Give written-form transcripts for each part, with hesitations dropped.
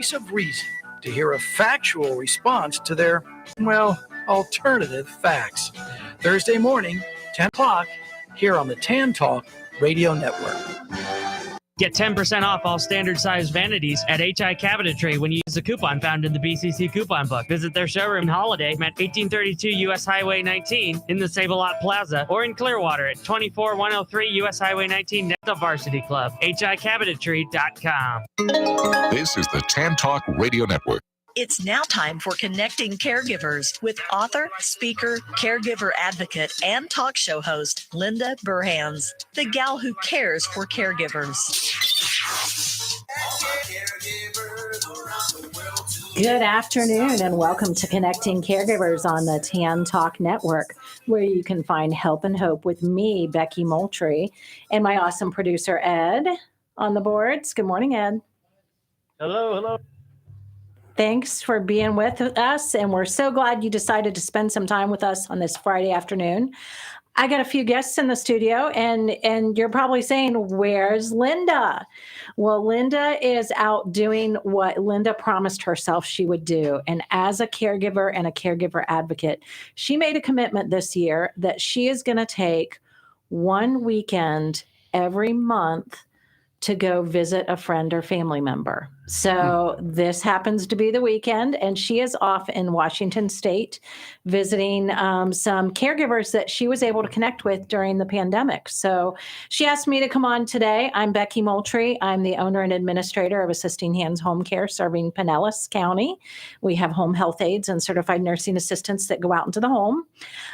of reason to hear a factual response to their, well, alternative facts. Thursday morning, 10 o'clock, here on the Tan Talk Radio Network. Get 10% off all standard size vanities at HI Cabinetry when you use the coupon found in the BCC coupon book. Visit their showroom in Holiday at 1832 U.S. Highway 19 in the Save-A-Lot Plaza or in Clearwater at 24103 U.S. Highway 19 next to Varsity Club. HICabinetry.com. This is the Tan Talk Radio Network. It's now time for Connecting Caregivers with author, speaker, caregiver advocate, and talk show host Linda Burhans, the gal who cares for caregivers. Good afternoon and welcome to Connecting Caregivers on the Tan Talk Network, where you can find help and hope with me, Becky Moultrie, and my awesome producer, Ed, on the boards. Good morning, Ed. Hello. Thanks for being with us, and we're so glad you decided to spend some time with us on this Friday afternoon. I got a few guests in the studio, and you're probably saying, where's Linda? Well, Linda is out doing what Linda promised herself she would do. And as a caregiver and a caregiver advocate, she made a commitment this year that she is going to take one weekend every month to go visit a friend or family member. So this happens to be the weekend, and she is off in Washington State visiting some caregivers that she was able to connect with during the pandemic. So she asked me to come on today. I'm Becky Moultrie. I'm the owner and administrator of Assisting Hands Home Care serving Pinellas County. We have home health aides and certified nursing assistants that go out into the home.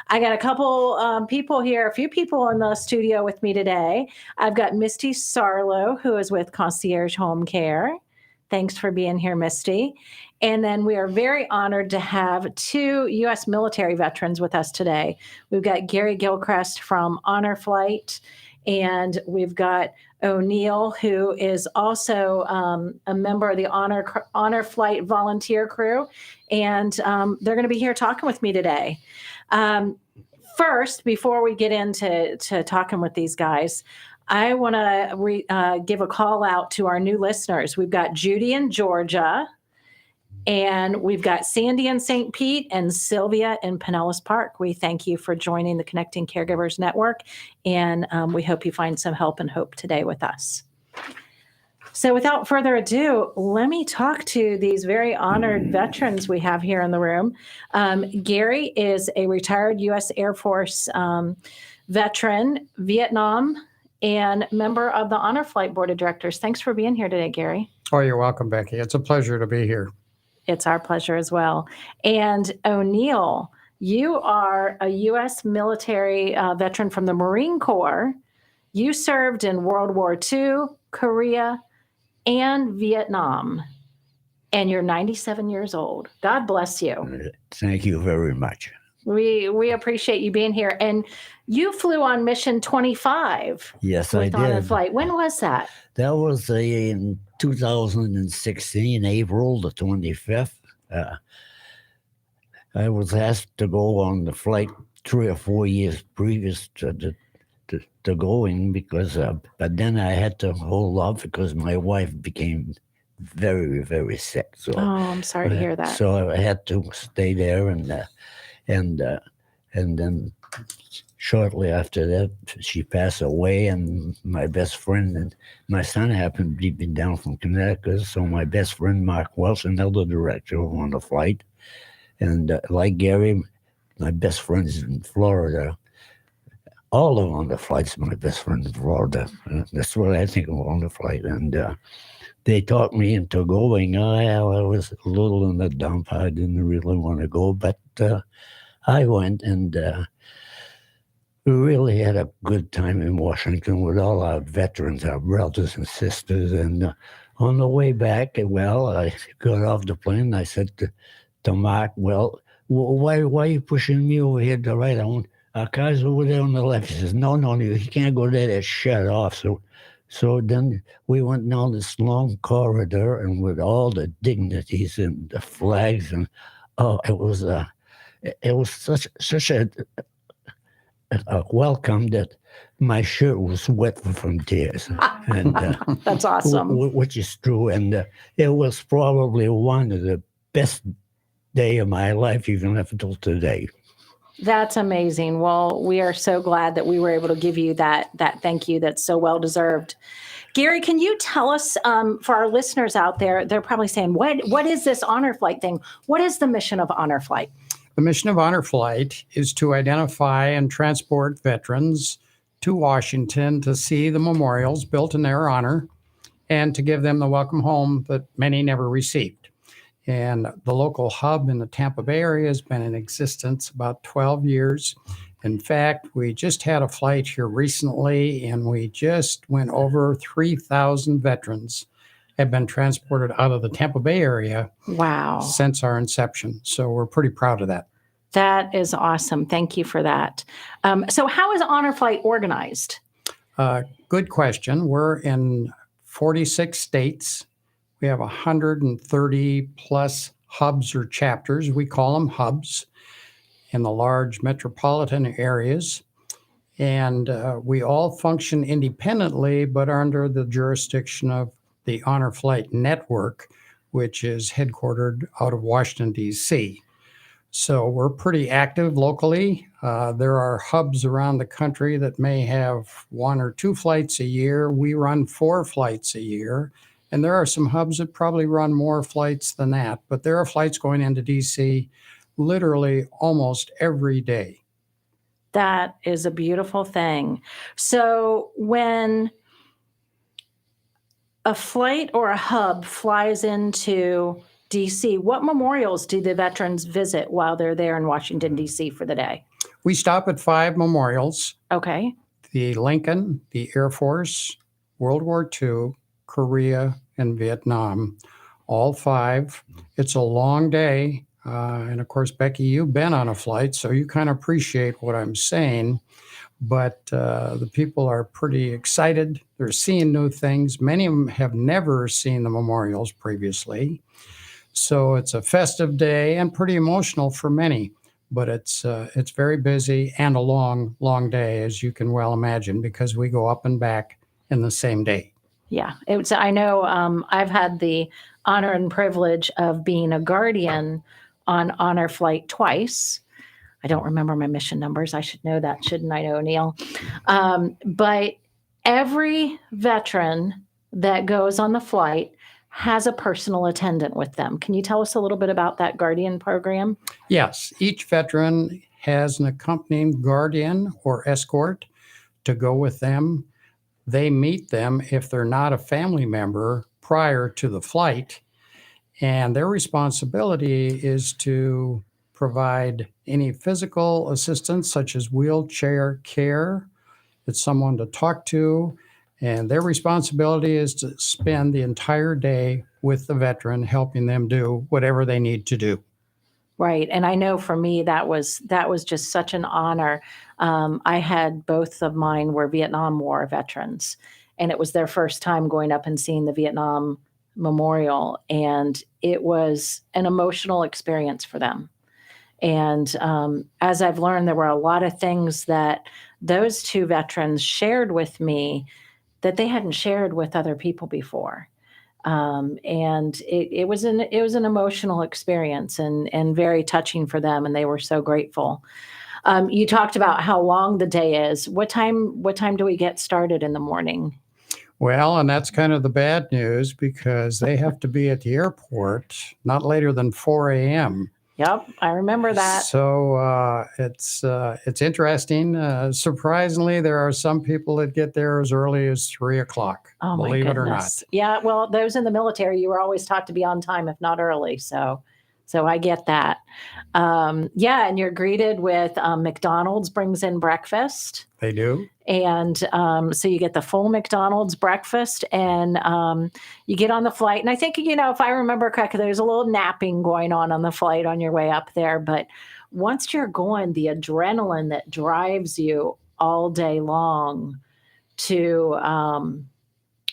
I got a couple people here, a few people in the studio with me today. I've got Misty Sarlo, who is with Concierge Home Care. Thanks for being here, Misty. And then we are very honored to have two U.S. military veterans with us today. We've got Gary Gilchrist from Honor Flight, and we've got O'Neill, who is also a member of the Honor Flight volunteer crew. And they're going to be here talking with me today. First, before we get into talking with these guys, I want to give a call out to our new listeners. We've got Judy in Georgia, and we've got Sandy in St. Pete, and Sylvia in Pinellas Park. We thank you for joining the Connecting Caregivers Network, and we hope you find some help and hope today with us. So without further ado, let me talk to these very honored veterans we have here in the room. Gary is a retired U.S. Air Force veteran, Vietnam, and member of the Honor Flight Board of Directors. Thanks for being here today, Gary. Oh, you're welcome, Becky. It's a pleasure to be here. It's our pleasure as well. And O'Neill, you are a U.S. military veteran from the Marine Corps. You served in World War II, Korea, and Vietnam. And you're 97 years old. God bless you. Thank you very much. We appreciate you being here. And you flew on mission 25. Yes, I did. Honor Flight. When was that? That was in 2016, April the 25th. I was asked to go on the flight 3 or 4 years previous to going because, but then I had to hold off because my wife became very, very sick. So, I'm sorry to hear that. So I had to stay there, and then shortly after that, she passed away, and my best friend and my son happened to be down from Connecticut. So my best friend, Mark Welsh, another director on the flight, and like Gary, my best friends in Florida. All of them on the flights, my best friends in Florida. That's what I think of on the flight. And they talked me into going. I was a little in the dump. I didn't really want to go, but I went, and we really had a good time in Washington with all our veterans, our brothers and sisters. And on the way back, I got off the plane. And I said to Mark, well, why are you pushing me over here to the right? Our car's over there on the left. He says, no, you can't go there. It's shut off. So then we went down this long corridor, and with all the dignities and the flags, and it was such a welcome that my shirt was wet from tears, and That's awesome. which is true. And it was probably one of the best day of my life, even up until today. That's amazing. Well, we are so glad that we were able to give you that thank you that's so well deserved. Gary, can you tell us, for our listeners out there, they're probably saying, what is this Honor Flight thing? What is the mission of Honor Flight? The mission of Honor Flight is to identify and transport veterans to Washington to see the memorials built in their honor and to give them the welcome home that many never received. And the local hub in the Tampa Bay area has been in existence about 12 years. In fact, we just had a flight here recently, and we just went over 3,000 veterans have been transported out of the Tampa Bay area. Wow. Since our inception. So we're pretty proud of that. That is awesome. Thank you for that. So how is Honor Flight organized? Good question. We're in 46 states. We have 130 plus hubs or chapters. We call them hubs in the large metropolitan areas. And we all function independently, but under the jurisdiction of the Honor Flight Network, which is headquartered out of Washington, D.C. So we're pretty active locally. There are hubs around the country that may have 1 or 2 flights a year. We run 4 flights a year. And there are some hubs that probably run more flights than that. But there are flights going into D.C. literally almost every day. That is a beautiful thing. So when a flight or a hub flies into D.C., what memorials do the veterans visit while they're there in Washington, D.C. for the day? We stop at 5 memorials. Okay. The Lincoln, the Air Force, World War II, Korea, and Vietnam, all 5. It's a long day. And of course, Becky, you've been on a flight, so you kind of appreciate what I'm saying. But the people are pretty excited. They're seeing new things. Many of them have never seen the memorials previously. So it's a festive day and pretty emotional for many. But it's very busy and a long, long day, as you can well imagine, because we go up and back in the same day. Yeah, I know I've had the honor and privilege of being a guardian on Honor Flight twice. I don't remember my mission numbers. I should know that, shouldn't I, O'Neill? But every veteran that goes on the flight has a personal attendant with them. Can you tell us a little bit about that guardian program? Yes, each veteran has an accompanying guardian or escort to go with them. They meet them if they're not a family member prior to the flight. And their responsibility is to provide any physical assistance, such as wheelchair care. It's someone to talk to. And their responsibility is to spend the entire day with the veteran, helping them do whatever they need to do. Right. And I know for me, that was just such an honor. I had both of mine were Vietnam War veterans, and it was their first time going up and seeing the Vietnam Memorial. And it was an emotional experience for them. And as I've learned, there were a lot of things that those 2 veterans shared with me that they hadn't shared with other people before. And it was an emotional experience and very touching for them. And they were so grateful. You talked about how long the day is. What time do we get started in the morning? Well, and that's kind of the bad news, because they have to be at the airport not later than 4 a.m. Yep, I remember that. So it's interesting. Surprisingly, there are some people that get there as early as 3 o'clock. Oh, my believe goodness. it or not. Yeah, well, those in the military, you were always taught to be on time, if not early. So I get that. Yeah, and you're greeted with McDonald's brings in breakfast. They do. And so you get the full McDonald's breakfast, and you get on the flight. And I think, if I remember correctly, there's a little napping going on the flight on your way up there. But once you're going, the adrenaline that drives you all day long to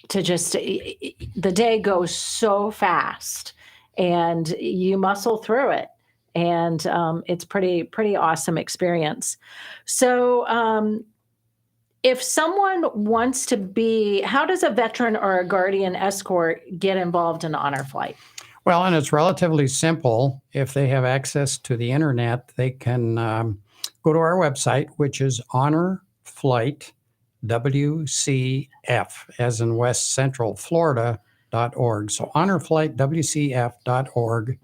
just, the day goes so fast and you muscle through it. And it's pretty awesome experience. So if someone wants to be, how does a veteran or a guardian escort get involved in honor flight? Well, and it's relatively simple. If they have access to the internet, they can go to our website, which is Honor Flight WCF, as in West Central Florida.org. So honorflightwcf.org.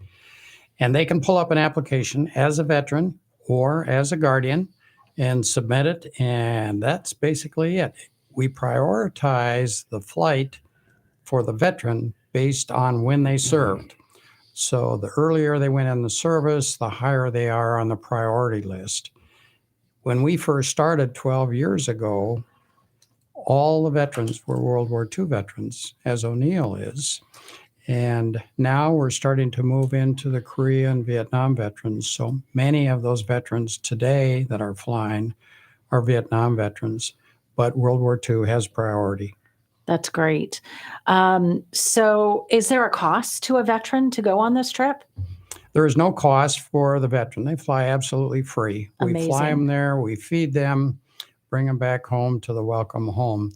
And they can pull up an application as a veteran or as a guardian and submit it. And that's basically it. We prioritize the flight for the veteran based on when they served. So the earlier they went in the service, the higher they are on the priority list. When we first started 12 years ago, all the veterans were World War II veterans, as O'Neill is. And now we're starting to move into the Korea and Vietnam veterans. So many of those veterans today that are flying are Vietnam veterans, but World War II has priority. That's great. So is there a cost to a veteran to go on this trip? There is no cost for the veteran. They fly absolutely free. We Amazing. fly them there, we feed them, bring them back home to the welcome home.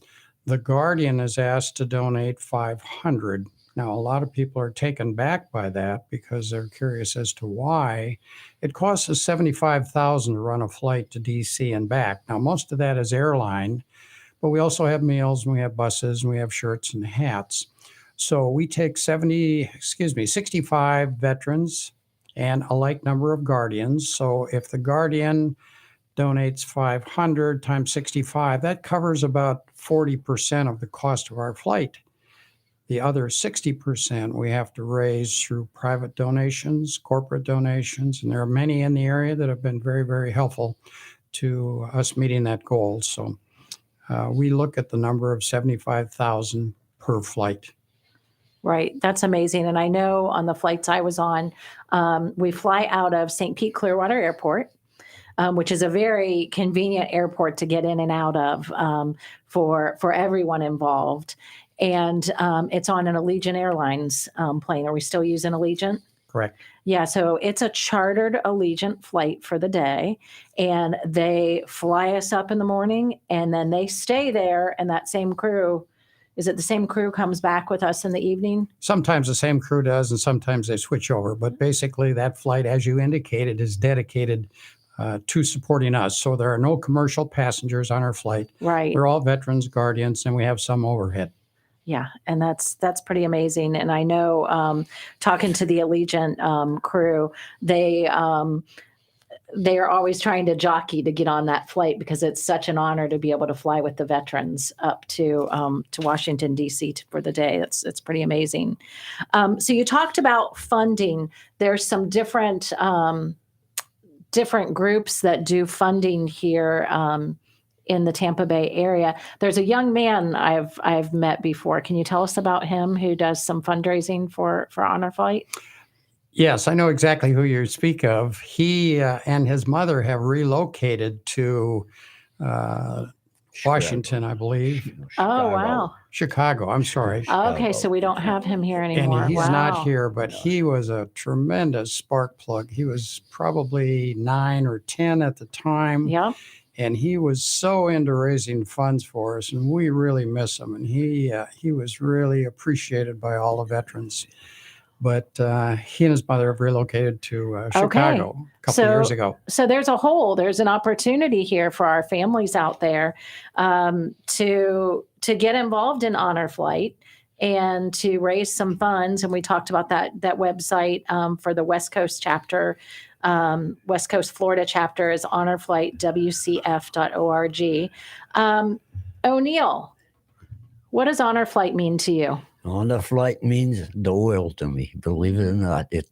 The guardian is asked to donate $500. Now, a lot of people are taken back by that because they're curious as to why. It costs us $75,000 to run a flight to DC and back. Now, most of that is airline, but we also have meals and we have buses and we have shirts and hats. So we take 65 veterans and a like number of guardians. So if the guardian donates 500 times 65, that covers about 40% of the cost of our flight. The other 60% we have to raise through private donations, corporate donations, and there are many in the area that have been very, very helpful to us meeting that goal. So we look at the number of 75,000 per flight. Right. That's amazing. And I know on the flights I was on, we fly out of St. Pete Clearwater Airport, which is a very convenient airport to get in and out of for everyone involved. And it's on an Allegiant Airlines plane. Are we still using Allegiant? Correct. Yeah, so it's a chartered Allegiant flight for the day, and they fly us up in the morning, and then they stay there, and that same crew, is it the same crew comes back with us in the evening? Sometimes the same crew does, and sometimes they switch over. But basically, that flight, as you indicated, is dedicated to supporting us. So there are no commercial passengers on our flight. Right. They're all veterans, guardians, and we have some overhead. Yeah, and that's pretty amazing. And I know talking to the Allegiant crew, they are always trying to jockey to get on that flight because it's such an honor to be able to fly with the veterans up to Washington, D.C. for the day. It's pretty amazing. So you talked about funding. There's some different groups that do funding here in the Tampa Bay area. There's a young man I've met before. Can you tell us about him who does some fundraising for Honor Flight? Yes, I know exactly who you speak of. He and his mother have relocated to Washington, I believe. Oh, wow. Chicago, I'm sorry. Okay, so we don't have him here anymore. And he's Wow. not here, but he was a tremendous spark plug. He was probably 9 or 10 at the time. Yep. And he was so into raising funds for us, and we really miss him. And he was really appreciated by all the veterans. But he and his mother have relocated to Chicago a couple years ago. So there's an opportunity here for our families out there to get involved in Honor Flight and to raise some funds. And we talked about that website for the West Coast chapter. West Coast Florida chapter is honorflightwcf.org. O'Neill, what does Honor Flight mean to you? Honor Flight means the world to me, believe it or not. It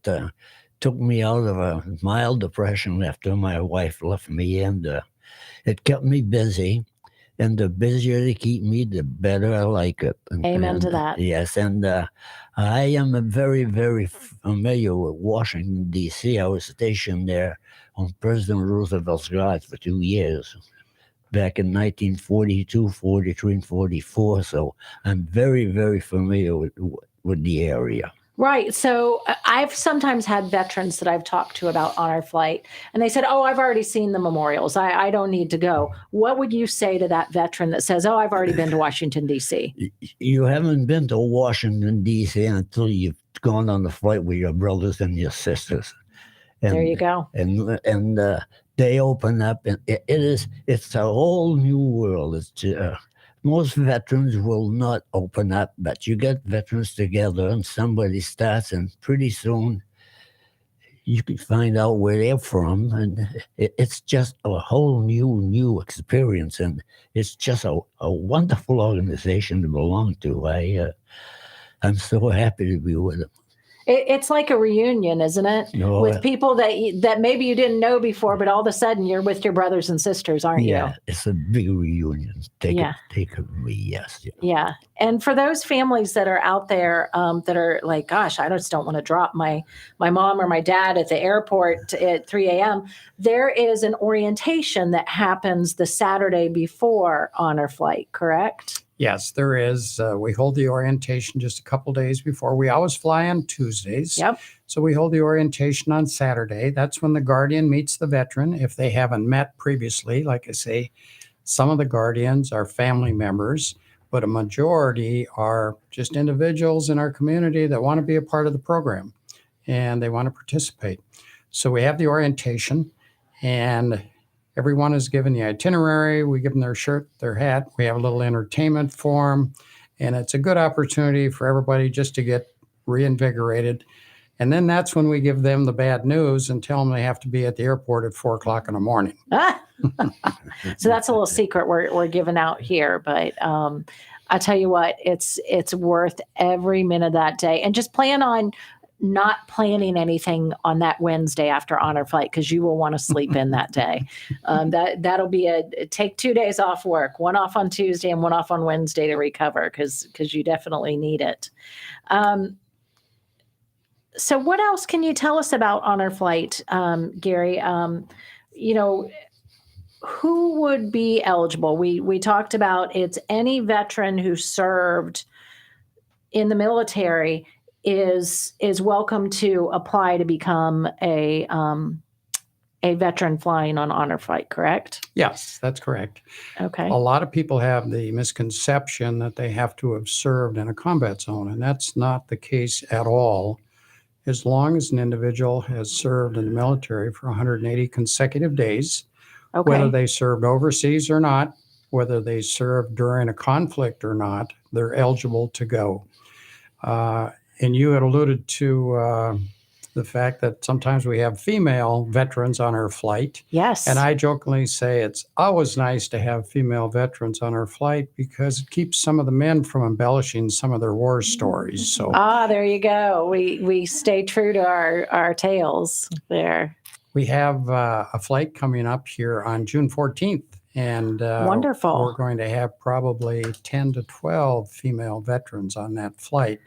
took me out of a mild depression after my wife left me, and it kept me busy. And the busier they keep me, the better I like it. Amen to that. Yes, and I am very, very familiar with Washington, D.C. I was stationed there on President Roosevelt's Guard for 2 years, back in 1942, 43, and 44. So I'm very, very familiar with the area. Right. So I've sometimes had veterans that I've talked to about Honor Flight, and they said, "Oh, I've already seen the memorials. I don't need to go." What would you say to that veteran that says, "Oh, I've already been to Washington, D.C.?" You haven't been to Washington, D.C. until you've gone on the flight with your brothers and your sisters. And, There you go. And they open up, and it's a whole new world. It's most veterans will not open up, but you get veterans together and somebody starts, and pretty soon you can find out where they're from, and it's just a whole new experience, and it's just a wonderful organization to belong to. I'm so happy to be with them. It's like a reunion, isn't it? No, with people that maybe you didn't know before, but all of a sudden you're with your brothers and sisters, aren't you? Yeah, it's a big reunion. Take it from me, yes. Yeah. And for those families that are out there that are like, gosh, I just don't want to drop my mom or my dad at the airport at 3 a.m., there is an orientation that happens the Saturday before Honor Flight, correct? Yes, there is. We hold the orientation just a couple days before. We always fly on Tuesdays. Yep. So we hold the orientation on Saturday. That's when the guardian meets the veteran. If they haven't met previously, like I say, some of the guardians are family members, but a majority are just individuals in our community that want to be a part of the program and they want to participate. So we have the orientation, and everyone is given the itinerary. We give them their shirt, their hat. We have a little entertainment for them. And it's a good opportunity for everybody just to get reinvigorated. And then that's when we give them the bad news and tell them they have to be at the airport at 4 o'clock in the morning. So that's a little secret we're giving out here. But I tell you what, it's worth every minute of that day. And just plan on not planning anything on that Wednesday after Honor Flight, because you will want to sleep in that day. That'll be take 2 days off work, one off on Tuesday and one off on Wednesday to recover, because you definitely need it. So what else can you tell us about Honor Flight, Gary? Who would be eligible? We talked about it's any veteran who served in the military is welcome to apply to become a veteran flying on Honor Flight, correct? Yes, that's correct. Okay. A lot of people have the misconception that they have to have served in a combat zone, and that's not the case at all. As long as an individual has served in the military for 180 consecutive days, whether they served overseas or not, whether they served during a conflict or not, they're eligible to go. And you had alluded to the fact that sometimes we have female veterans on our flight. Yes. And I jokingly say it's always nice to have female veterans on our flight because it keeps some of the men from embellishing some of their war stories. So there you go. We stay true to our tales there. We have a flight coming up here on June 14th. And wonderful. We're going to have probably 10 to 12 female veterans on that flight.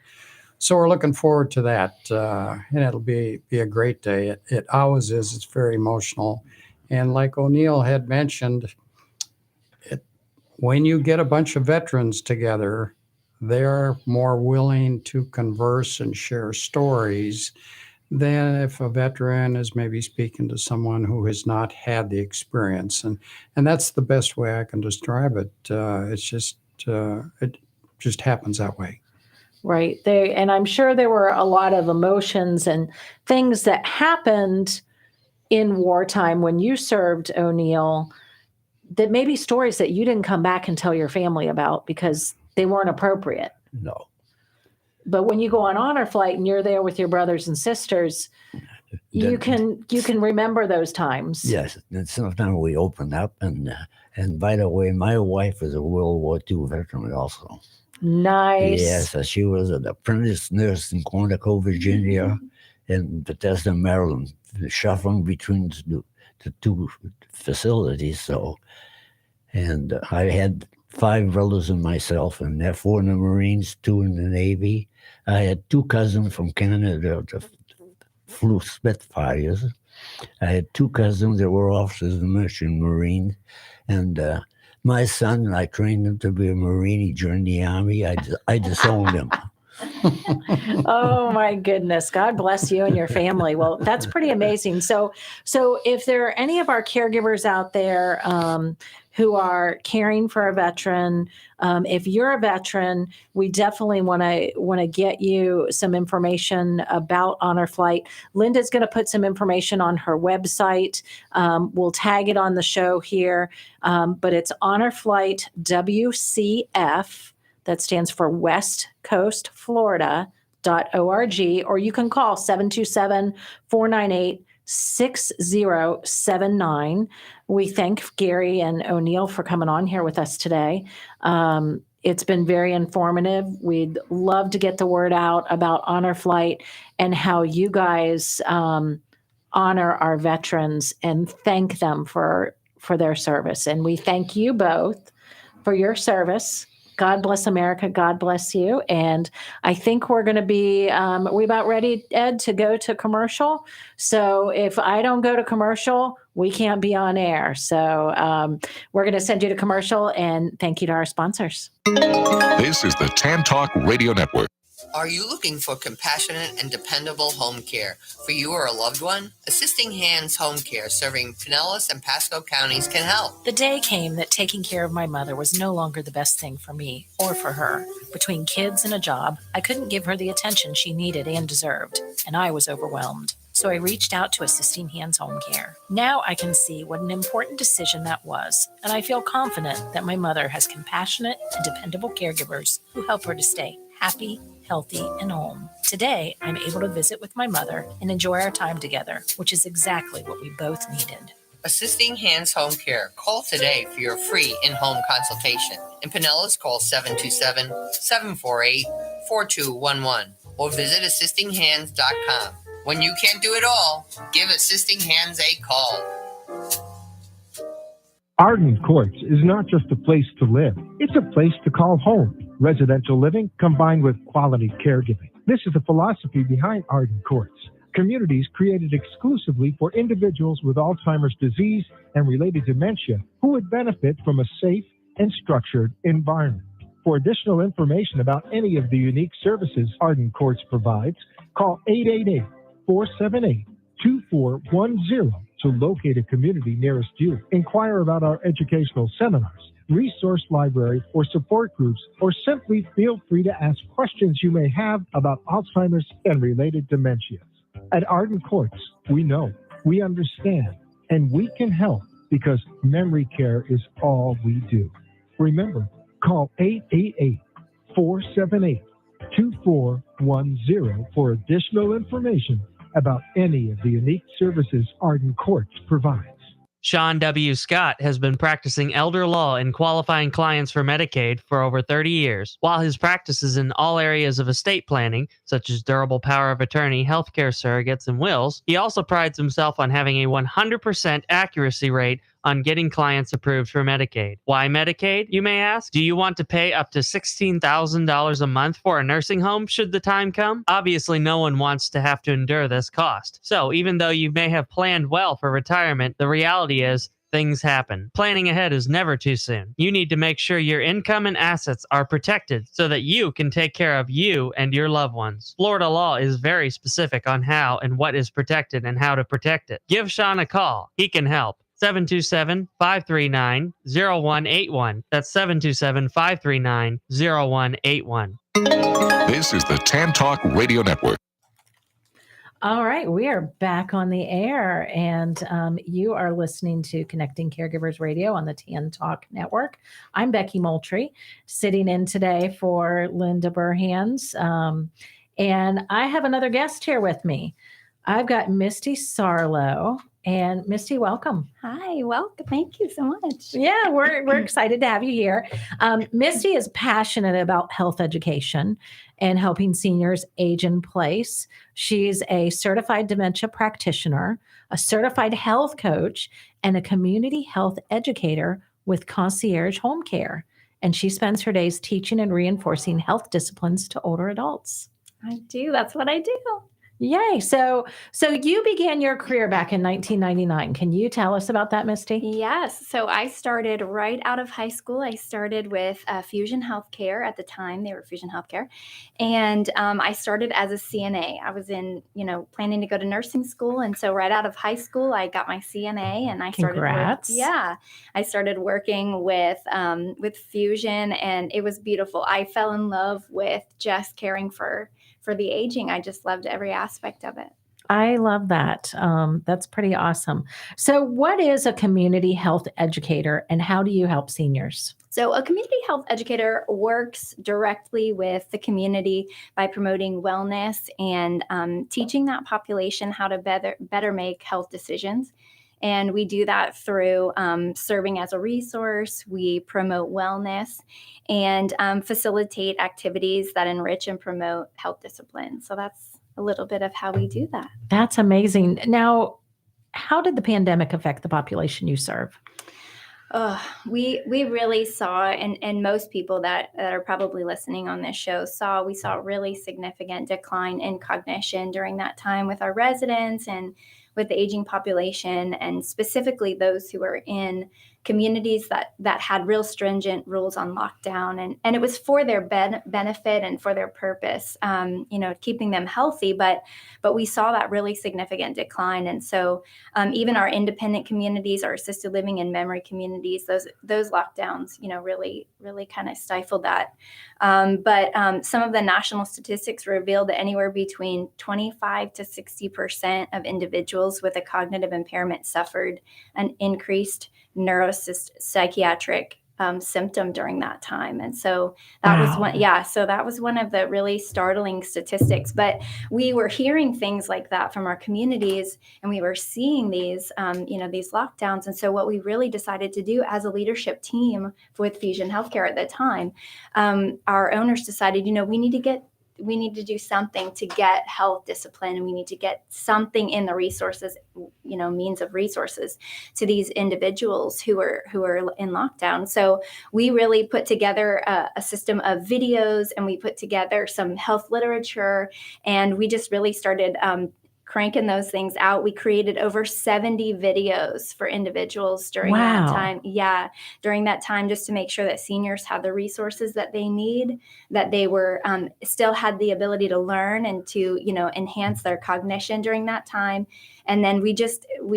So we're looking forward to that, and it'll be a great day. It always is. It's very emotional. And like O'Neill had mentioned, when you get a bunch of veterans together, they're more willing to converse and share stories than if a veteran is maybe speaking to someone who has not had the experience. And that's the best way I can describe it. It just happens that way. Right. And I'm sure there were a lot of emotions and things that happened in wartime when you served, O'Neill, that maybe stories that you didn't come back and tell your family about because they weren't appropriate. No. But when you go on Honor Flight and you're there with your brothers and sisters, you can remember those times. Yes. And sometimes we open up. And by the way, my wife is a World War II veteran also. Nice. Yes, she was an apprentice nurse in Quantico, Virginia, and Bethesda, Maryland, shuffling between the two facilities. So, and I had 5 brothers and myself, and 4 in the Marines, 2 in the Navy. I had 2 cousins from Canada that flew Spitfires. I had 2 cousins that were officers in the Merchant Marine, and my son, I trained him to be a Marine. He joined the Army. I disowned him. Oh my goodness. God bless you and your family. Well, that's pretty amazing. So if there are any of our caregivers out there who are caring for a veteran, if you're a veteran, we definitely want to get you some information about Honor Flight. Linda's going to put some information on her website. We'll tag it on the show here, but it's Honor Flight WCF. That stands for West Coast Florida.org, or you can call 727-498-6079. We thank Gary and O'Neill for coming on here with us today. It's been very informative. We'd love to get the word out about Honor Flight and how you guys honor our veterans and thank them for their service. And we thank you both for your service. God bless America. God bless you. And I think we're going to be, we about ready, Ed, to go to commercial. So if I don't go to commercial, we can't be on air. So we're going to send you to commercial, and thank you to our sponsors. This is the Tan Talk Radio Network. Are you looking for compassionate and dependable home care for you or a loved one? Assisting Hands Home Care, serving Pinellas and Pasco counties, can help. The day came that taking care of my mother was no longer the best thing for me or for her. Between kids and a job, I couldn't give her the attention she needed and deserved, and I was overwhelmed. So I reached out to Assisting Hands Home Care. Now I can see what an important decision that was, and I feel confident that my mother has compassionate and dependable caregivers who help her to stay happy, healthy, and home. Today, I'm able to visit with my mother and enjoy our time together, which is exactly what we both needed. Assisting Hands Home Care. Call today for your free in-home consultation. In Pinellas, call 727-748-4211 or visit assistinghands.com. When you can't do it all, give Assisting Hands a call. Arden Courts is not just a place to live. It's a place to call home. Residential living combined with quality caregiving. This is the philosophy behind Arden Courts. Communities created exclusively for individuals with Alzheimer's disease and related dementia who would benefit from a safe and structured environment. For additional information about any of the unique services Arden Courts provides, call 888-478-2410 to locate a community nearest you. Inquire about our educational seminars, resource library, or support groups, or simply feel free to ask questions you may have about Alzheimer's and related dementias. At Arden Courts, we know, we understand, and we can help because memory care is all we do. Remember, call 888-478-2410 for additional information about any of the unique services Arden Courts provides. Sean W. Scott has been practicing elder law and qualifying clients for Medicaid for over 30 years. While his practice is in all areas of estate planning, such as durable power of attorney, healthcare surrogates, and wills, he also prides himself on having a 100% accuracy rate on getting clients approved for Medicaid. Why Medicaid, you may ask? Do you want to pay up to $16,000 a month for a nursing home should the time come? Obviously, no one wants to have to endure this cost. So even though you may have planned well for retirement, the reality is things happen. Planning ahead is never too soon. You need to make sure your income and assets are protected so that you can take care of you and your loved ones. Florida law is very specific on how and what is protected and how to protect it. Give Sean a call. He can help. 727-539-0181. That's 727-539-0181. This is the Tan Talk Radio Network. All right, we are back on the air, and you are listening to Connecting Caregivers Radio on the Tan Talk Network. I'm Becky Moultrie, sitting in today for Linda Burhans, and I have another guest here with me. I've got Misty Sarlo. And Misty, welcome. Hi, welcome. Thank you so much. Yeah, we're excited to have you here. Misty is passionate about health education and helping seniors age in place. She's a certified dementia practitioner, a certified health coach, and a community health educator with Concierge Home Care. And she spends her days teaching and reinforcing health disciplines to older adults. I do. That's what I do. Yay. So you began your career back in 1999. Can you tell us about that, Misty? Yes. So I started right out of high school. I started with Fusion Healthcare at the time. They were Fusion Healthcare. And I started as a CNA. I was planning to go to nursing school. And so right out of high school, I got my CNA and I started. Congrats. I started working with Fusion, and it was beautiful. I fell in love with just caring for the aging. I just loved every aspect of it. I love that. That's pretty awesome. So, what is a community health educator and how do you help seniors? So a community health educator works directly with the community by promoting wellness and teaching that population how to better make health decisions. And we do that through serving as a resource. We promote wellness and facilitate activities that enrich and promote health discipline. So that's a little bit of how we do that. That's amazing. Now, how did the pandemic affect the population you serve? We really saw, and most people that are probably listening on this show we saw a really significant decline in cognition during that time with our residents and with the aging population, and specifically those who were in communities that had real stringent rules on lockdown, and it was for their benefit and for their purpose, keeping them healthy. But we saw that really significant decline, and so even our independent communities, our assisted living and memory communities, those lockdowns, really kind of stifled that. But some of the national statistics revealed that anywhere between 25 to 60% of individuals with a cognitive impairment suffered an increased neuropsychiatric symptom during that time. And so that was one, so that was one of the really startling statistics. But we were hearing things like that from our communities, and we were seeing these, these lockdowns. And so what we really decided to do as a leadership team with Fusion Healthcare at the time, our owners decided, we need to do something to get health discipline, and we need to get something in the resources, means of resources to these individuals who are in lockdown. So we really put together a system of videos, and we put together some health literature, and we just really started cranking those things out. We created over 70 videos for individuals during that time. Yeah, during that time, just to make sure that seniors have the resources that they need, that they were still had the ability to learn and to, enhance their cognition during that time. And then we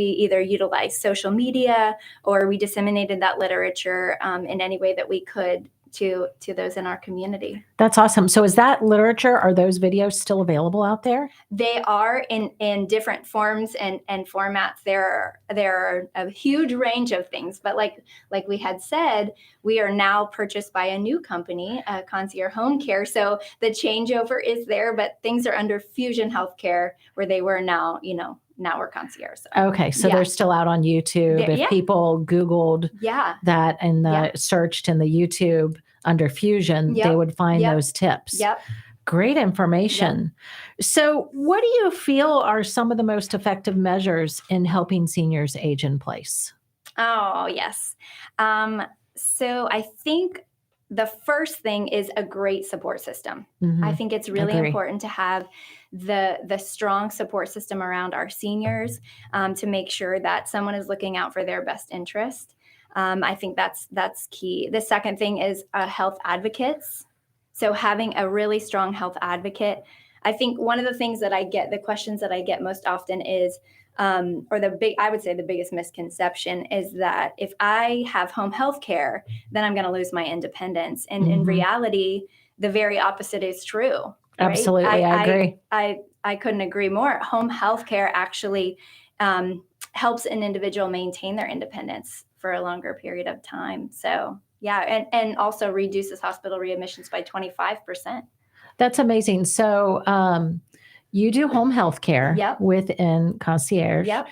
either utilized social media or we disseminated that literature in any way that we could to those in our community. That's awesome. So is that literature, are those videos still available out there? They are in different forms and formats. There are a huge range of things, but like we had said, we are now purchased by a new company, Concierge Home Care. So the changeover is there, but things are under Fusion Healthcare, where they were now, now we're Concierge. So. Okay, so they're still out on YouTube. If people Googled that and searched in the YouTube under Fusion, they would find those tips. Yep. Great information. Yep. So what do you feel are some of the most effective measures in helping seniors age in place? Oh, yes. So I think the first thing is a great support system. Mm-hmm. I think it's really important to have the strong support system around our seniors to make sure that someone is looking out for their best interest. I think that's key. The second thing is health advocates. So having a really strong health advocate. I think one of the things that the questions that I get most often is, I would say the biggest misconception is that if I have home health care, then I'm going to lose my independence. And in reality, the very opposite is true. Right? Absolutely. I agree. I couldn't agree more. Home health care actually helps an individual maintain their independence for a longer period of time. So and also reduces hospital readmissions by 25%. That's amazing. So you do home health care within Concierge. Yep.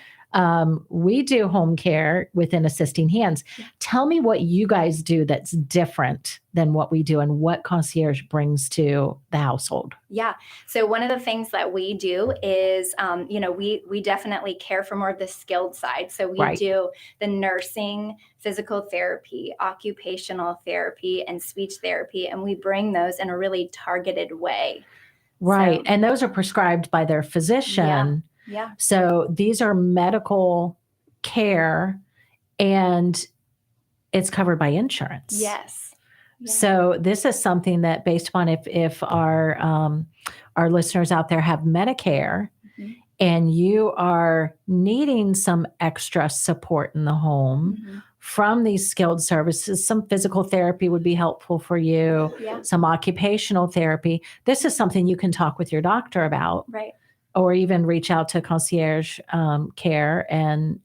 We do home care within Assisting Hands. Tell me what you guys do that's different than what we do and what Concierge brings to the household. Yeah. So one of the things that we do is, we definitely care for more of the skilled side. So we do the nursing, physical therapy, occupational therapy, and speech therapy, and we bring those in a really targeted way. Right. So, And those are prescribed by their physician. yeah. So these are medical care and it's covered by insurance. Yes. Yeah. So this is something that, based upon if our listeners out there have Medicare Mhm. and you are needing some extra support in the home Mhm. from these skilled services, some physical therapy would be helpful for you, Yeah. some occupational therapy. This is something you can talk with your doctor about. Right. Or even reach out to Concierge Care, and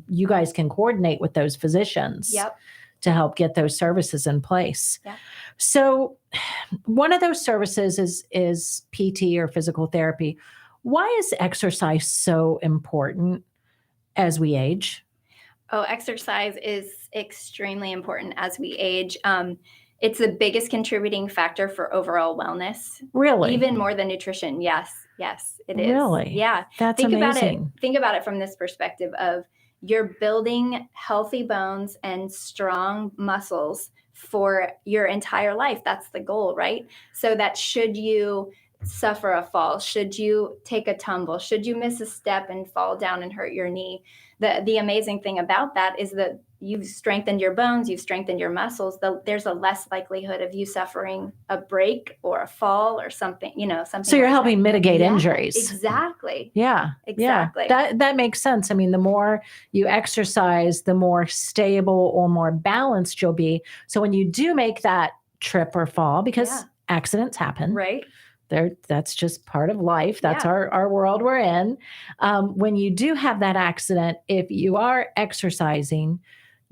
you guys can coordinate with those physicians Yep. to help get those services in place. Yeah. So, one of those services is PT or physical therapy. Why is exercise so important as we age? Oh, exercise is extremely important as we age. It's the biggest contributing factor for overall wellness. Really? Even more than nutrition. Yes, it is. Really? Yeah. That's Think amazing. Think about it from this perspective of you're building healthy bones and strong muscles for your entire life. That's the goal, right? So that should you suffer a fall, should you take a tumble, should you miss a step and fall down and hurt your knee, the amazing thing about that is that you've strengthened your bones, you've strengthened your muscles. There's a less likelihood of you suffering a break or a fall or something, something. So you're like helping that. mitigate Yeah, injuries. Exactly. Yeah. Exactly. Yeah. That makes sense. I mean, the more you exercise, the more stable or more balanced you'll be. So when you do make that trip or fall, because accidents happen. Right. That's just part of life. That's Yeah. our world we're in. When you do have that accident, if you are exercising,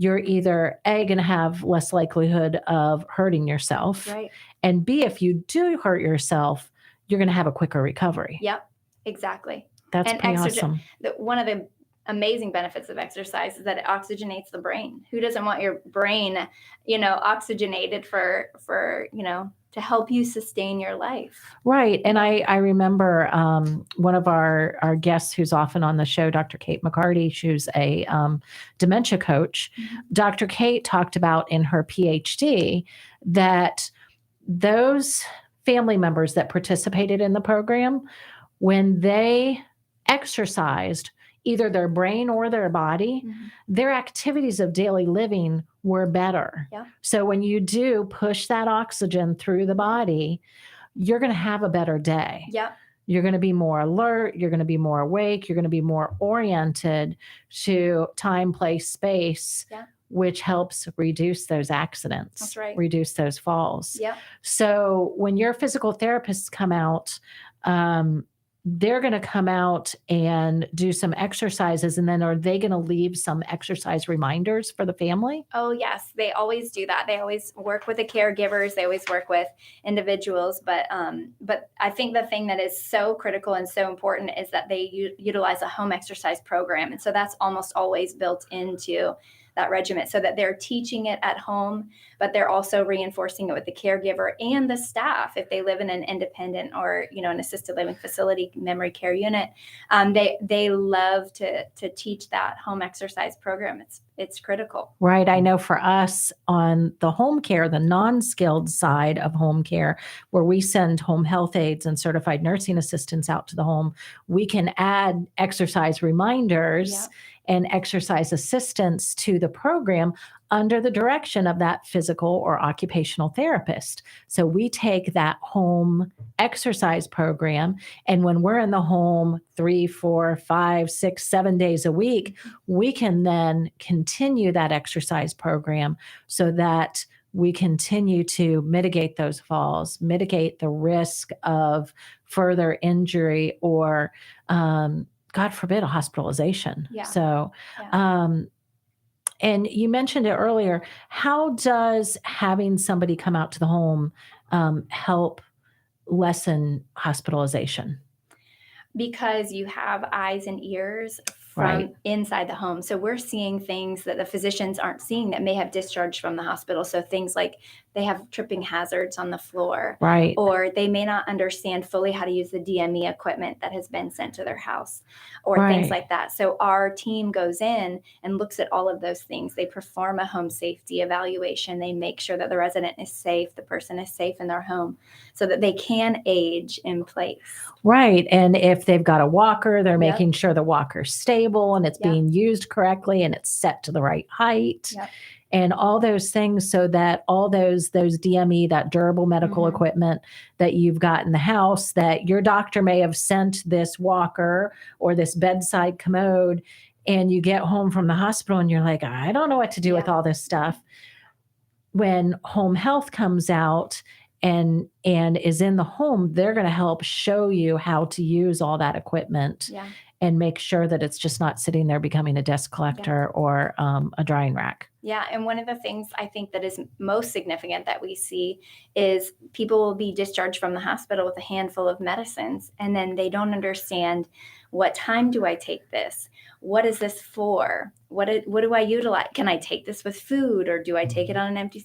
you're either A, going to have less likelihood of hurting yourself. Right. And B, if you do hurt yourself, you're going to have a quicker recovery. Yep. Exactly. That's And pretty awesome. One of the amazing benefits of exercise is that it oxygenates the brain. Who doesn't want your brain, oxygenated for to help you sustain your life? Right. And I remember one of our guests who's often on the show, Dr. Kate McCarty, who's a dementia coach. Mm-hmm. Dr. Kate talked about in her PhD that those family members that participated in the program, when they exercised, either their brain or their body, their activities of daily living were better. Yeah. So when you do push that oxygen through the body, you're going to have a better day. Yep. You're going to be more alert. You're going to be more awake. You're going to be more oriented to time, place, space, which helps reduce those accidents. That's right. Reduce those falls. Yep. So when your physical therapists come out, they're going to come out and do some exercises, and then are they going to leave some exercise reminders for the family? Oh, yes. They always do that. They always work with the caregivers. They always work with individuals. But I think the thing that is so critical and so important is that they utilize a home exercise program. And so that's almost always built into that regimen, so that they're teaching it at home, but they're also reinforcing it with the caregiver and the staff. If they live in an independent or, an assisted living facility, memory care unit, they love to teach that home exercise program. It's critical. Right. I know for us on the home care, the non-skilled side of home care, where we send home health aides and certified nursing assistants out to the home, we can add exercise reminders and exercise assistance to the program under the direction of that physical or occupational therapist. So we take that home exercise program, and when we're in the home 3, 4, 5, 6, 7 days a week, we can then continue that exercise program so that we continue to mitigate those falls, mitigate the risk of further injury or, God forbid, a hospitalization. Yeah. So, and you mentioned it earlier. How does having somebody come out to the home help lessen hospitalization? Because you have eyes and ears from Right. inside the home. So we're seeing things that the physicians aren't seeing that may have discharged from the hospital. So things like they have tripping hazards on the floor, Right. or they may not understand fully how to use the DME equipment that has been sent to their house, or things Right. like that. So our team goes in and looks at all of those things. They perform a home safety evaluation. They make sure that the resident is safe, the person is safe in their home, so that they can age in place. Right. And if they've got a walker, they're Yep. making sure the walker's stable and it's Yep. being used correctly and it's set to the right height. Yep. And all those things, so that all those DME, that durable medical Mhm. equipment that you've got in the house, that your doctor may have sent this walker or this bedside commode, and you get home from the hospital and you're like, I don't know what to do with Yeah. all this stuff. When home health comes out and is in the home, they're going to help show you how to use all that equipment Yeah. and make sure that it's just not sitting there becoming a desk collector or a drying rack. Yeah. And one of the things I think that is most significant that we see is people will be discharged from the hospital with a handful of medicines, and then they don't understand, what time do I take this? What is this for? What do I utilize? Can I take this with food, or do I take it on an empty,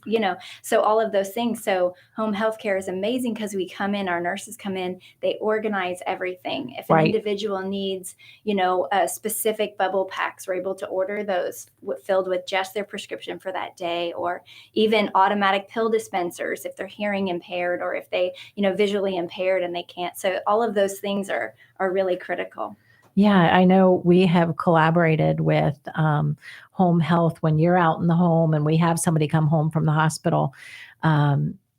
so all of those things. So home health care is amazing because we come in, our nurses come in, they organize everything. If an Right. individual needs, a specific bubble packs, we're able to order those filled with just their prescription for that day, or even automatic pill dispensers if they're hearing impaired, or if they, visually impaired and they can't. So all of those things are really critical. Yeah, I know we have collaborated with home health when you're out in the home and we have somebody come home from the hospital.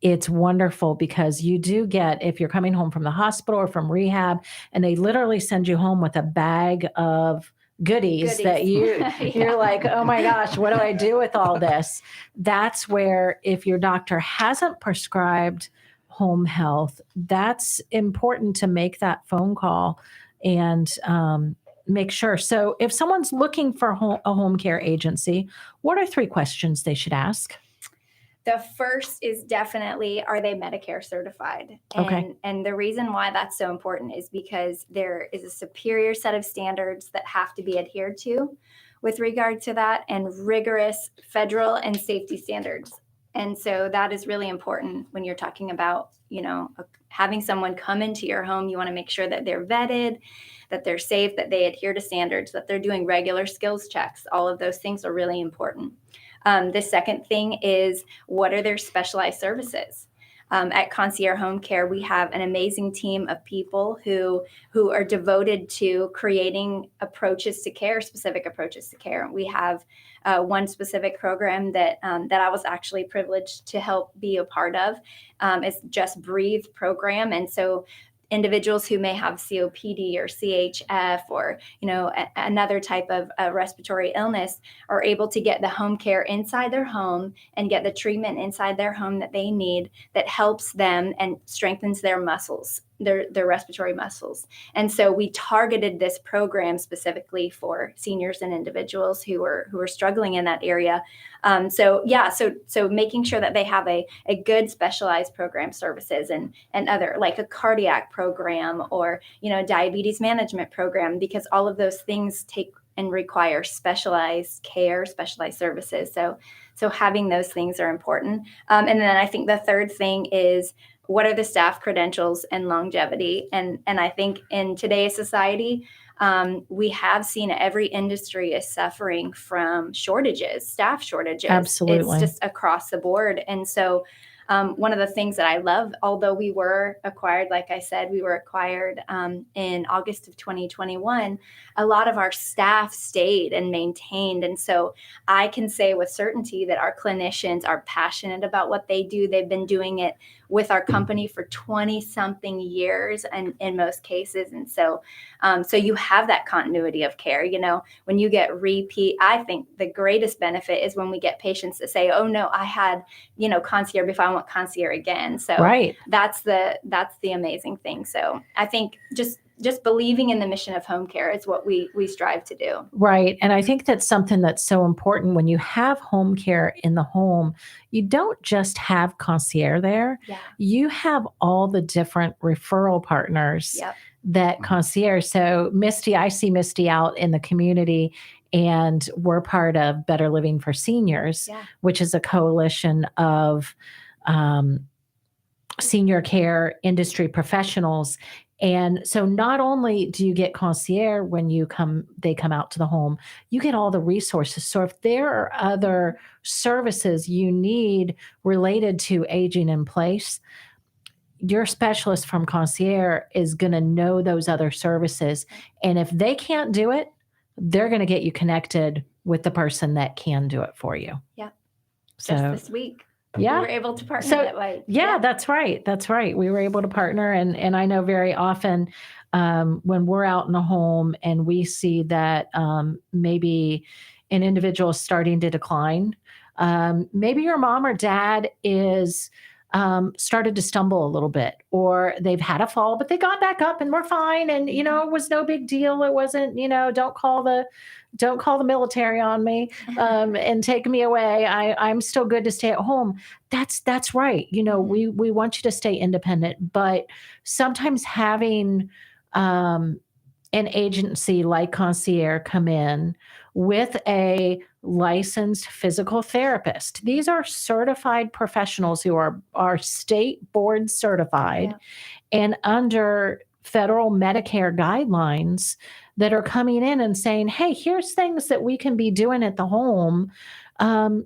It's wonderful because you do get, if you're coming home from the hospital or from rehab, and they literally send you home with a bag of goodies that Yeah. you're like, oh my gosh, what do I do with all this? That's where, if your doctor hasn't prescribed home health, that's important to make that phone call and make sure. So if someone's looking for a home care agency, what are 3 questions they should ask? The first is definitely, are they Medicare certified? Okay. And the reason why that's so important is because there is a superior set of standards that have to be adhered to with regard to that, and rigorous federal and safety standards. And so that is really important when you're talking about, having someone come into your home. You want to make sure that they're vetted, that they're safe, that they adhere to standards, that they're doing regular skills checks. All of those things are really important. The second thing is, what are their specialized services? At Concierge Home Care, we have an amazing team of people who are devoted to creating approaches to care, specific approaches to care. We have one specific program that I was actually privileged to help be a part of. It's Just Breathe program. And so individuals who may have COPD or CHF or another type of respiratory illness are able to get the home care inside their home and get the treatment inside their home that they need, that helps them and strengthens their muscles, their respiratory muscles. And so we targeted this program specifically for seniors and individuals who are struggling in that area. So making sure that they have a good specialized program services and other, like a cardiac program or diabetes management program, because all of those things take and require specialized care, specialized services. So having those things are important. And then I think the third thing is, what are the staff credentials and longevity? And I think in today's society, we have seen every industry is suffering from shortages, staff shortages. Absolutely. It's just across the board. And so one of the things that I love, although we were acquired, like I said, we were acquired in August of 2021, a lot of our staff stayed and maintained. And so I can say with certainty that our clinicians are passionate about what they do. They've been doing it with our company for 20 something years, and in most cases. And so you have that continuity of care. When you get repeat, I think the greatest benefit is when we get patients that say, oh no, I had, concierge before, I want concierge again. So Right. that's the amazing thing. So I think just believing in the mission of home care is what we strive to do. Right. And I think that's something that's so important. When you have home care in the home, you don't just have concierge there. Yeah. You have all the different referral partners Yep. that concierge. So Misty, I see Misty out in the community, and we're part of Better Living for Seniors, which is a coalition of senior care industry professionals. And so not only do you get concierge when they come out to the home, you get all the resources. So if there are other services you need related to aging in place, your specialist from concierge is going to know those other services. And if they can't do it, they're going to get you connected with the person that can do it for you. Yeah. So just this week. Yeah. We were able to partner that way. Yeah, that's right. That's right. We were able to partner. And I know very often when we're out in the home and we see that maybe an individual is starting to decline, maybe your mom or dad is started to stumble a little bit, or they've had a fall, but they got back up and we're fine. And, it was no big deal. It wasn't, don't call the military on me and take me away. I'm still good to stay at home. That's right. We want you to stay independent, but sometimes having an agency like Concierge come in with a licensed physical therapist. These are certified professionals who are state board certified and under federal Medicare guidelines that are coming in and saying, hey, here's things that we can be doing at the home.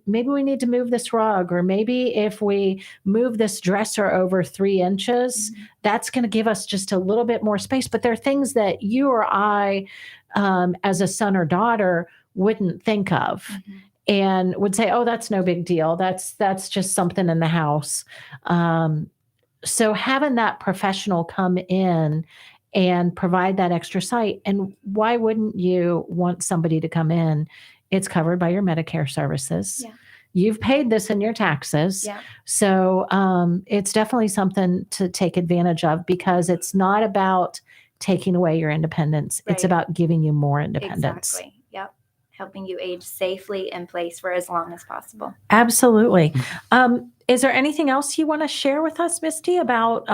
Maybe we need to move this rug, or maybe if we move this dresser over 3 inches, that's going to give us just a little bit more space. But there are things that you or I, as a son or daughter, wouldn't think of and would say, oh, that's no big deal. That's just something in the house. So having that professional come in and provide that extra sight. And why wouldn't you want somebody to come in? It's covered by your Medicare services. Yeah. You've paid this in your taxes. Yeah. So it's definitely something to take advantage of, because it's not about taking away your independence. Right. It's about giving you more independence. Exactly. Yep. Helping you age safely in place for as long as possible. Absolutely. Is there anything else you want to share with us, Misty, about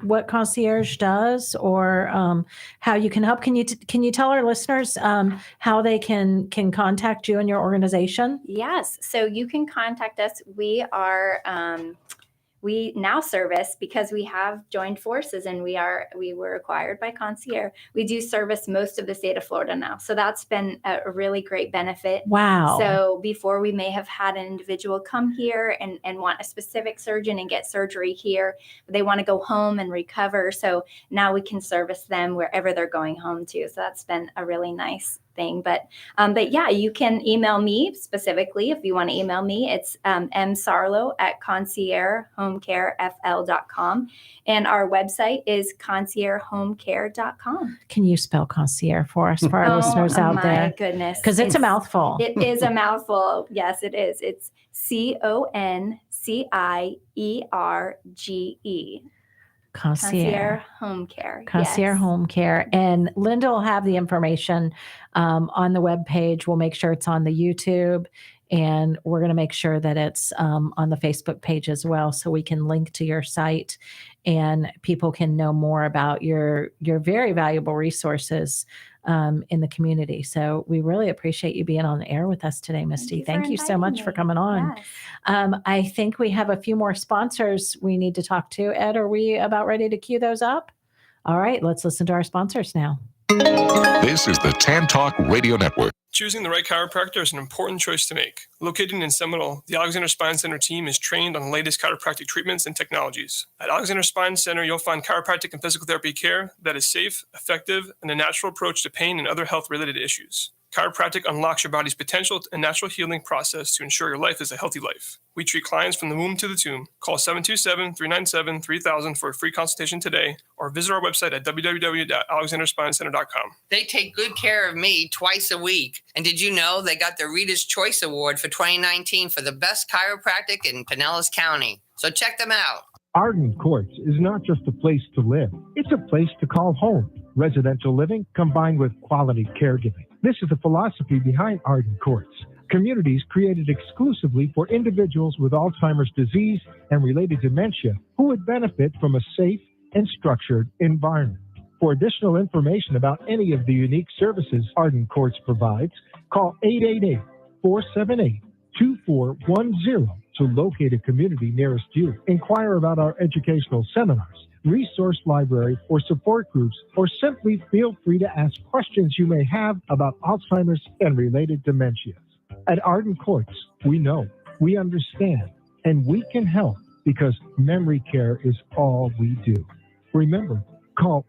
what Concierge does, or how you can help? Can you tell our listeners how they can contact you and your organization? Yes. So you can contact us. We now service, because we have joined forces and we were acquired by Concierge. We do service most of the state of Florida now. So that's been a really great benefit. Wow. So before, we may have had an individual come here and want a specific surgeon and get surgery here, but they want to go home and recover. So now we can service them wherever they're going home to. So that's been a really nice thing. But yeah, you can email me specifically if you want to email me. It's msarlo@conciergehomecarefl.com. And our website is conciergehomecare.com. Can you spell concierge for us, for our listeners out there? Oh, my goodness. Because it's a mouthful. It is a mouthful. Yes, it is. It's CONCIERGE. Concierge Home Care. Concierge Home Care. And Linda will have the information on the webpage. We'll make sure it's on the YouTube, and we're going to make sure that it's on the Facebook page as well, so we can link to your site and people can know more about your very valuable resources in the community. So we really appreciate you being on the air with us today, Misty. Thank you so much for coming on. Yes. I think we have a few more sponsors we need to talk to. Ed, are we about ready to cue those up? All right, let's listen to our sponsors now. This is the Tan Talk Radio Network. Choosing the right chiropractor is an important choice to make. Located in Seminole, the Alexander Spine Center team is trained on the latest chiropractic treatments and technologies. At Alexander Spine Center, you'll find chiropractic and physical therapy care that is safe, effective, and a natural approach to pain and other health-related issues. Chiropractic unlocks your body's potential and natural healing process to ensure your life is a healthy life. We treat clients from the womb to the tomb. Call 727-397-3000 for a free consultation today, or visit our website at www.alexanderspinecenter.com. They take good care of me twice a week. And did you know they got the Reader's Choice Award for 2019 for the best chiropractic in Pinellas County? So check them out. Arden Courts is not just a place to live. It's a place to call home. Residential living combined with quality caregiving. This is the philosophy behind Arden Courts. Communities created exclusively for individuals with Alzheimer's disease and related dementia who would benefit from a safe and structured environment. For additional information about any of the unique services Arden Courts provides, call 888-478-2410 to locate a community nearest you. Inquire about our educational seminars, resource library, or support groups, or simply feel free to ask questions you may have about Alzheimer's and related dementias. At Arden Courts, we know, we understand, and we can help because memory care is all we do. Remember, call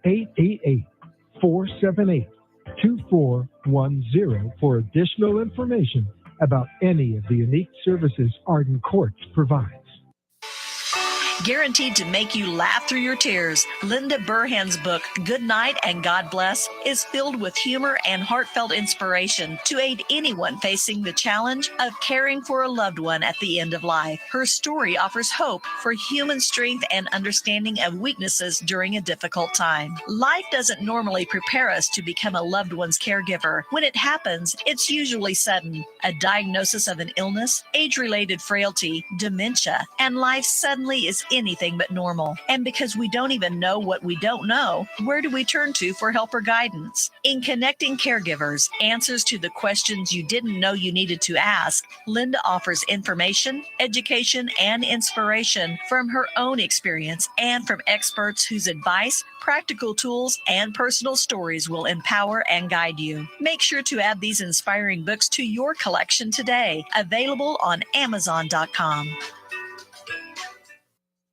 888-478-2410 for additional information about any of the unique services Arden Courts provides. Guaranteed to make you laugh through your tears, Linda Burhan's book, Good Night and God Bless, is filled with humor and heartfelt inspiration to aid anyone facing the challenge of caring for a loved one at the end of life. Her story offers hope for human strength and understanding of weaknesses during a difficult time. Life doesn't normally prepare us to become a loved one's caregiver. When it happens, it's usually sudden. A diagnosis of an illness, age-related frailty, dementia, and life suddenly is anything but normal. And because we don't even know what we don't know, where do we turn to for help or guidance? In Connecting Caregivers, Answers to the Questions You Didn't Know You Needed to Ask, Linda offers information, education, and inspiration from her own experience and from experts whose advice, practical tools, and personal stories will empower and guide you. Make sure to add these inspiring books to your collection today. Available on Amazon.com.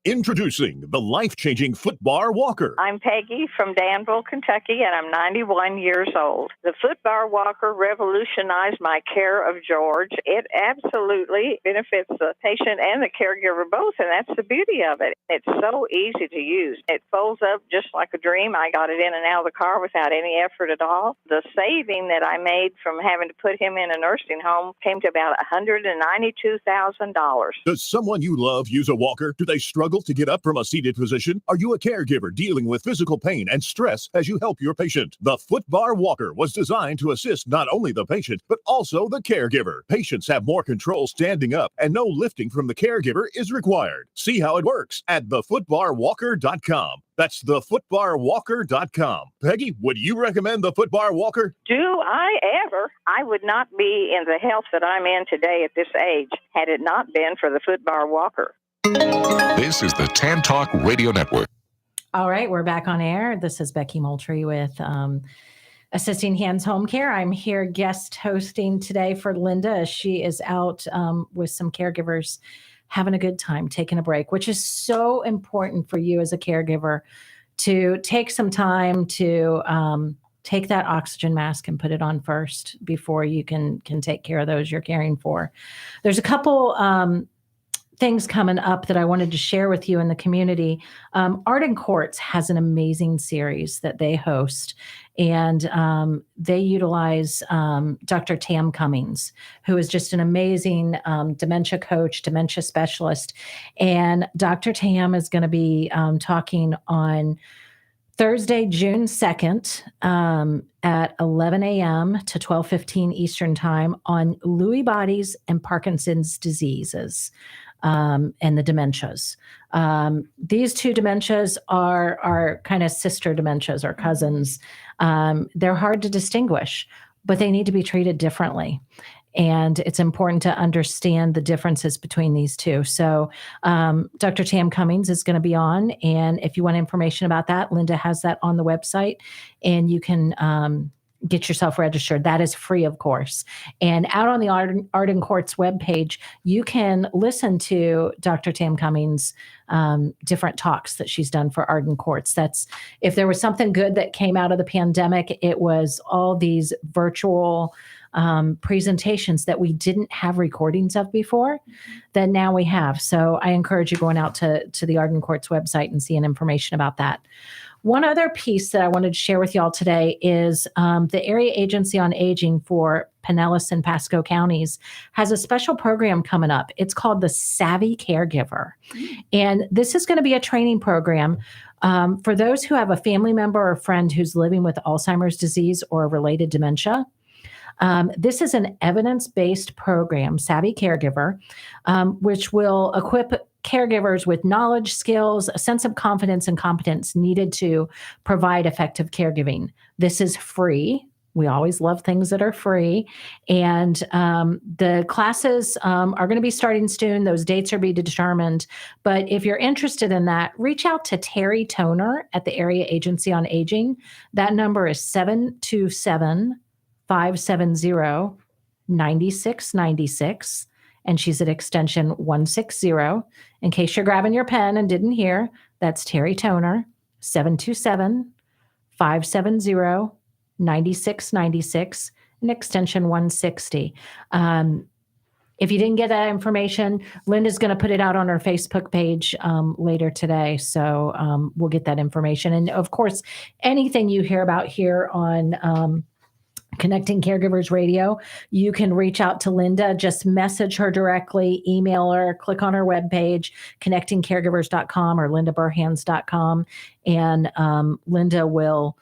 Introducing the life-changing Foot Bar Walker. I'm Peggy from Danville, Kentucky, and I'm 91 years old. The Foot Bar Walker revolutionized my care of George. It absolutely benefits the patient and the caregiver both, and that's the beauty of it. It's so easy to use. It folds up just like a dream. I got it in and out of the car without any effort at all. The saving that I made from having to put him in a nursing home came to about $192,000. Does someone you love use a walker? Do they struggle to get up from a seated position? Are you a caregiver dealing with physical pain and stress as you help your patient? The Foot Bar Walker was designed to assist not only the patient, but also the caregiver. Patients have more control standing up, and no lifting from the caregiver is required. See how it works at thefootbarwalker.com. That's thefootbarwalker.com. Peggy, would you recommend the Foot Bar Walker? Do I ever? I would not be in the health that I'm in today at this age had it not been for the Foot Bar Walker. This is the Tan Talk Radio Network. All right, we're back on air. This is Becky Moultrie with Assisting Hands Home Care. I'm here guest hosting today for Linda. She is out with some caregivers having a good time, taking a break, which is so important for you as a caregiver to take some time to take that oxygen mask and put it on first before you can take care of those you're caring for. There's a couple things coming up that I wanted to share with you in the community. Arden Courts has an amazing series that they host, and they utilize Dr. Tam Cummings, who is just an amazing dementia coach, dementia specialist. And Dr. Tam is going to be talking on Thursday, June 2nd at 11 a.m. to 12:15 Eastern Time on Lewy bodies and Parkinson's diseases. And the dementias. These two dementias are kind of sister dementias or cousins. They're hard to distinguish, but they need to be treated differently. And it's important to understand the differences between these two. So Dr. Tam Cummings is going to be on. And if you want information about that, Linda has that on the website. And you can get yourself registered. That is free, of course. And out on the Arden Courts webpage, you can listen to Dr. Tam Cummings' different talks that she's done for Arden Courts. That's, if there was something good that came out of the pandemic, it was all these virtual presentations that we didn't have recordings of before that now we have. So I encourage you going out to the Arden Courts website and seeing information about that. One other piece that I wanted to share with y'all today is the Area Agency on Aging for Pinellas and Pasco counties has a special program coming up. It's called the Savvy Caregiver. And this is going to be a training program for those who have a family member or friend who's living with Alzheimer's disease or related dementia. This is an evidence-based program, Savvy Caregiver, which will equip caregivers with knowledge, skills, a sense of confidence and competence needed to provide effective caregiving. This is free. We always love things that are free. And the classes are going to be starting soon. Those dates are being determined. But if you're interested in that, reach out to Terry Toner at the Area Agency on Aging. That number is 727-570-9696. And she's at extension 160. In case you're grabbing your pen and didn't hear, that's Terry Toner, 727-570-9696, and extension 160. If you didn't get that information, Linda's going to put it out on her Facebook page later today. So we'll get that information. And of course, anything you hear about here on Connecting Caregivers Radio, you can reach out to Linda, just message her directly, email her, click on her webpage, connectingcaregivers.com or lindaburhans.com. And Linda will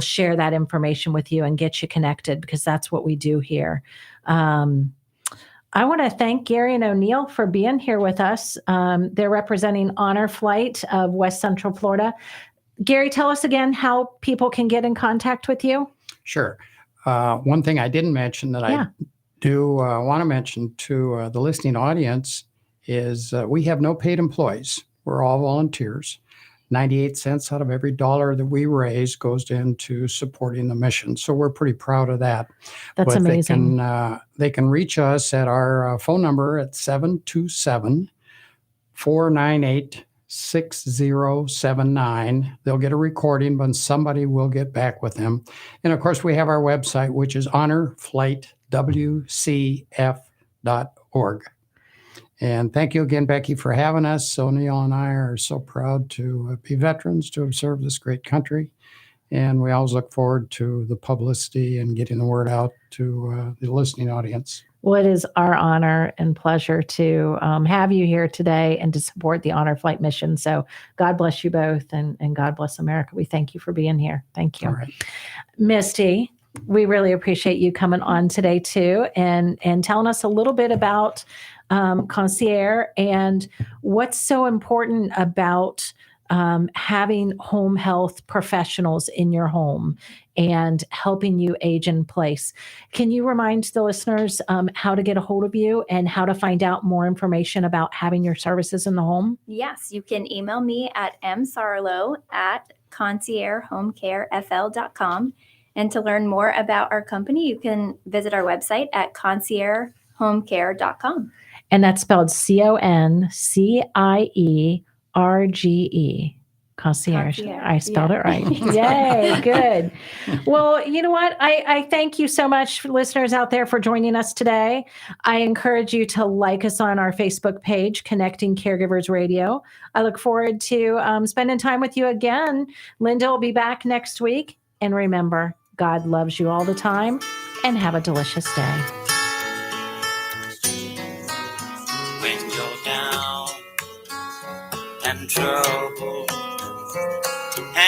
share that information with you and get you connected, because that's what we do here. I want to thank Gary and O'Neill for being here with us. They're representing Honor Flight of West Central Florida. Gary, tell us again how people can get in contact with you. Sure. One thing I didn't mention that I do want to mention to the listening audience is we have no paid employees. We're all volunteers. 98 cents out of every dollar that we raise goes into supporting the mission. So we're pretty proud of that. That's amazing. They can reach us at our phone number at 727-498-6079. They'll get a recording, but somebody will get back with them. And of course, we have our website, which is honorflightwcf.org. And thank you again, Becky, for having us. O'Neill and I are so proud to be veterans, to have served this great country. And we always look forward to the publicity and getting the word out to the listening audience. Well, it is our honor and pleasure to have you here today and to support the Honor Flight mission. So God bless you both, and God bless America. We thank you for being here. Thank you. All right. Misty, we really appreciate you coming on today too, and telling us a little bit about Concierge and what's so important about having home health professionals in your home and helping you age in place. Can you remind the listeners how to get a hold of you and how to find out more information about having your services in the home? Yes, you can email me at msarlo@conciergehomecarefl.com. And to learn more about our company, you can visit our website at conciergehomecare.com. And that's spelled CONCIERGE. Concierge. I spelled it right. Yay, good. Well, you know what? I thank you so much, listeners out there, for joining us today. I encourage you to like us on our Facebook page, Connecting Caregivers Radio. I look forward to spending time with you again. Linda will be back next week. And remember, God loves you all the time, and have a delicious day. When you're down and troubled